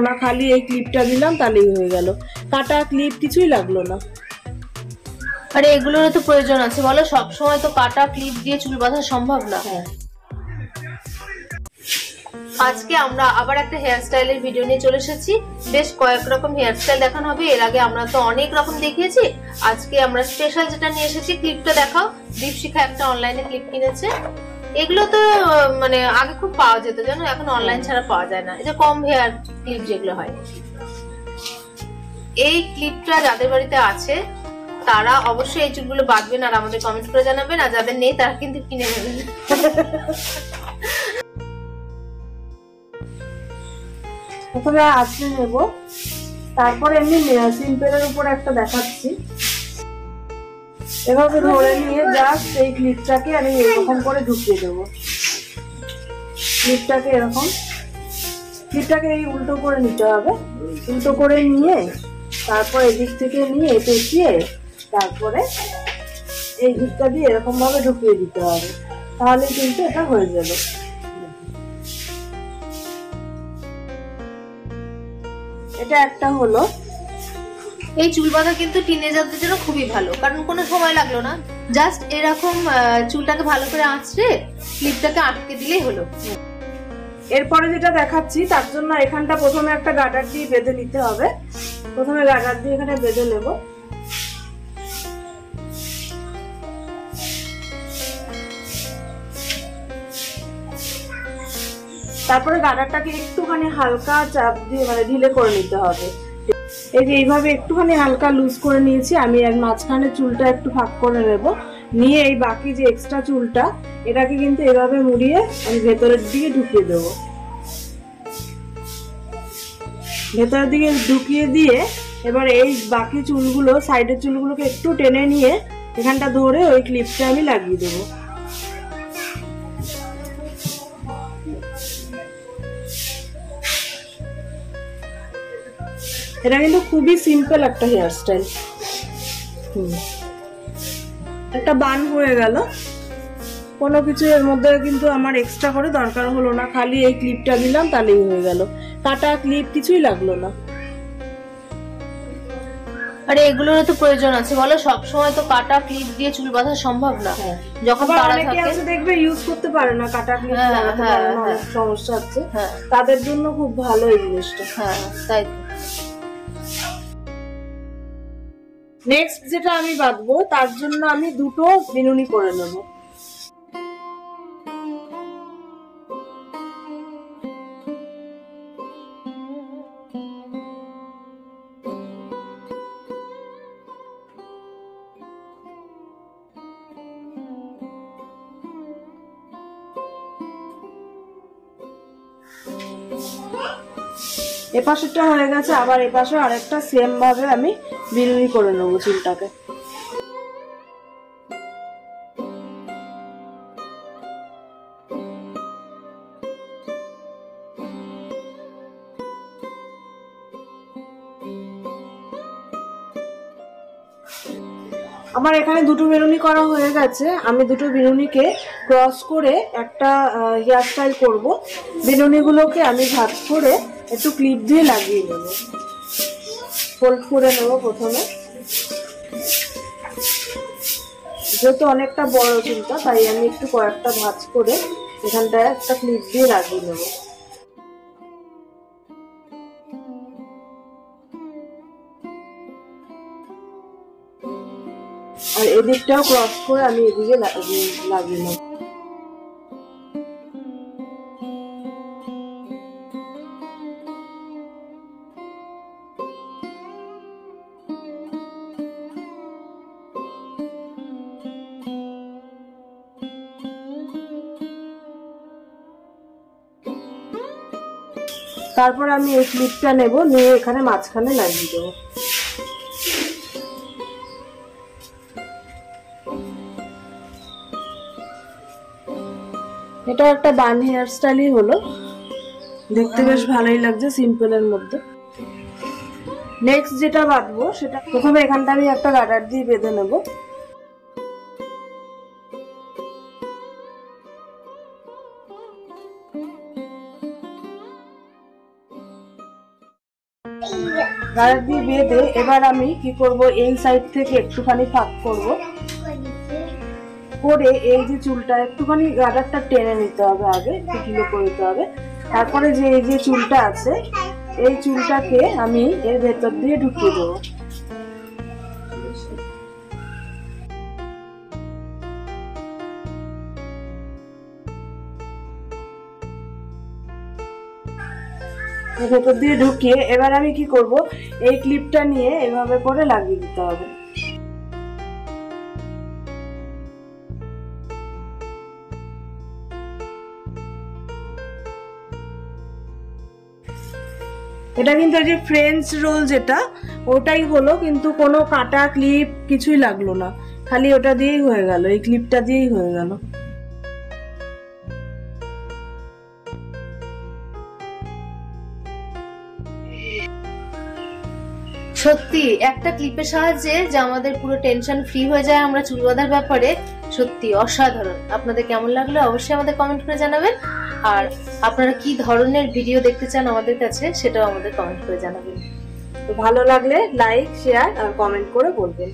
না, খালি এই ক্লিপটা দিলাম তাহলেই হয়ে গেল। কাটা ক্লিপ কিছুই লাগলো না। আরে এগুলোর তো প্রয়োজন আছে বলো, সব সময় তো কাটা ক্লিপ দিয়ে চুল বাঁধা সম্ভব না। আজকে আমরা আবার একটা হেয়ার স্টাইলের ভিডিও নিয়ে চলে এসেছি। বেশ কয়েক রকম হেয়ার স্টাইল দেখানো হবে, এর আগে আমরা তো অনেক রকম দেখিয়েছি। আজকে আমরা স্পেশাল যেটা নিয়ে এসেছি, ক্লিপটা দেখাও। দীপশিখা একটা অনলাইনে ক্লিপ কিনেছে। এগুলো তো মানে আগে খুব পাওয়া যেত জানো, এখন অনলাইন ছাড়া পাওয়া যায় না। এই যে কম হেয়ার ক্লিপ যেগুলো হয়, এই ক্লিপটা যাদের বাড়িতে আছে তারা অবশ্যই এই চুলগুলো বাঁধবেন আর আমাদের কমেন্ট করে জানাবেন, আর যাদের নেই তারা কিন্তু কিনে নেবেন। প্রথমে আঁচড়ে নেব, তারপরে এমনি সিম্পলের উপর একটা দেখাচ্ছি। এভাবে ধরে নিয়ে জাস্ট এই ক্লিপটাকে আমি এরকম করে ঢুকিয়ে দেবো। ক্লিপটাকে এরকম, ক্লিপটাকে এই উল্টো করে নিতে হবে। উল্টো করে নিয়ে তারপর এদিক থেকে নিয়ে পেঁচিয়ে তারপরে এই দিকটা দিয়ে এরকম ভাবে ঢুকিয়ে দিতে হবে, তাহলে কিন্তু এটা হয়ে যাবে। এটা একটা হলো। এই চুল বাঁধা কিন্তু টিনেজারদের জন্য খুবই ভালো, কারণ কোনো সময় লাগলো না। জাস্ট এরকম চুলটাকে ভালো করে আঁচড়ে ক্লিপটাকে আটকে দিলেই হলো। এরপরে যেটা দেখাচ্ছি তার জন্য এখানটা প্রথমে একটা গার্ডার দিয়ে বেঁধে নিতে হবে। প্রথমে গার্ডার দিয়ে এখানে বেঁধে নেব। তারপরে গার্ডারটাকে একটুখানি হালকা চাপ দিয়ে মানে ঢিলে করে নিতে হবে। এই যে এইভাবে একটুখানি হালকা লুজ করে নিয়েছি আমি। আর মাঝখানে চুলটা একটু ফাঁক করে নেব, নিয়ে এই বাকি যে এক্সট্রা চুলটা এটাকে কিন্তু এভাবে মুড়িয়ে আমি ভেতরের দিকে ঢুকিয়ে দেবো। ভেতরের দিকে ঢুকিয়ে দিয়ে এবার এই বাকি চুলগুলো, সাইডের চুলগুলোকে একটু টেনে নিয়ে এখানটা ধরে ওই ক্লিপটা আমি লাগিয়ে দেবো। এটা কিন্তু খুবই সিম্পল একটা হেয়ার স্টাইল। একটা বান হয়ে গেল, কোনো কিছু এর মধ্যে কিন্তু আমার এক্সট্রা করে দরকার হলো না, খালি এই ক্লিপটা দিলাম তাহলেই হয়ে গেল। কাটা ক্লিপ কিছুই লাগলো না। আরে এগুলোর তো প্রয়োজন আছে বলো, সব সময় তো কাটা ক্লিপ দিয়ে চুল বাঁধা সম্ভব না। যখন তারা অনেকে আছে দেখবে ইউজ করতে পারে না, কাটা ক্লিপ লাগাতে পারে না, অনেক সমস্যা আছে, তাদের জন্য খুব ভালো এই জিনিসটা। হ্যাঁ তাই। নেক্সট যেটা আমি বাঁধবো তার জন্য আমি দুটো বিনুনি করে নেব। এপাশেরটা হয়ে গেছে, আবার এপাশে আরেকটা সেম ভাবে আমি বিনুনি করে নেবো চুলটাকে। আমার এখানে দুটো বিনুনি করা হয়ে গেছে। আমি দুটো বিনুনিকে ক্রস করে একটা হেয়ার স্টাইল করবো। বিনুনিগুলোকে আমি ভাঁজ করে একটু ক্লিপ দিয়ে লাগিয়ে নেব। ফোল্ড করে নেব প্রথমে, যেহেতু অনেকটা বড় চুলটা তাই আমি একটু কয়েকটা ভাঁজ করে এখানটায় একটা ক্লিপ দিয়ে লাগিয়ে নেব। আর এদিকটাও ক্রস করে আমি এদিকে লাগিয়ে নেব। তারপর আমি এই ক্লিপটা নেব, নিয়ে এখানে মাঝখানে লাগিয়ে দেবো। এটা একটা বান হেয়ার স্টাইলই হলো, দেখতে বেশ ভালোই লাগছে সিম্পলের মধ্যে। নেক্সট যেটা বাঁধবো সেটা প্রথমে এখানটা আমি একটা গার্ডার দিয়ে বেঁধে নেব। গার্ডার দিয়ে বেঁধে এবার আমি কি করব, এই সাইড থেকে একটুখানি ফাঁক করব, করে এই যে চুলটা একটুখানি গার্ডারটা টেনে নিতে হবে, আগে একটু ঢিলে করে নিতে হবে। তারপরে যে এই যে চুলটা আছে, এই চুলটাকে আমি এর ভেতর দিয়ে ঢুকিয়ে দেবো। ভেতর দিয়ে ঢুকিয়ে এবার আমি কি করব, এই ক্লিপটা নিয়ে এভাবে করে লাগিয়ে দিতে হবে। এটা কিন্তু এই যে ফ্রেঞ্চ রোল যেটা, ওটাই হলো, কিন্তু কোনো কাটা ক্লিপ কিছুই লাগলো না, খালি ওটা দিয়েই হয়ে গেল, এই ক্লিপটা দিয়েই হয়ে গেল। সত্যি একটা ক্লিপের সাহায্যে যে আমাদের পুরো টেনশন ফ্রি হয়ে যায় আমরা চুল বাঁধার ব্যাপারে, সত্যি অসাধারণ। আপনাদের কেমন লাগলো অবশ্যই আমাদের কমেন্ট করে জানাবেন, আর আপনারা কি ধরনের ভিডিও দেখতে চান আমাদের কাছে সেটাও আমাদের কমেন্ট করে জানাবেন। তো ভালো লাগলে লাইক, শেয়ার আর কমেন্ট করে বলবেন।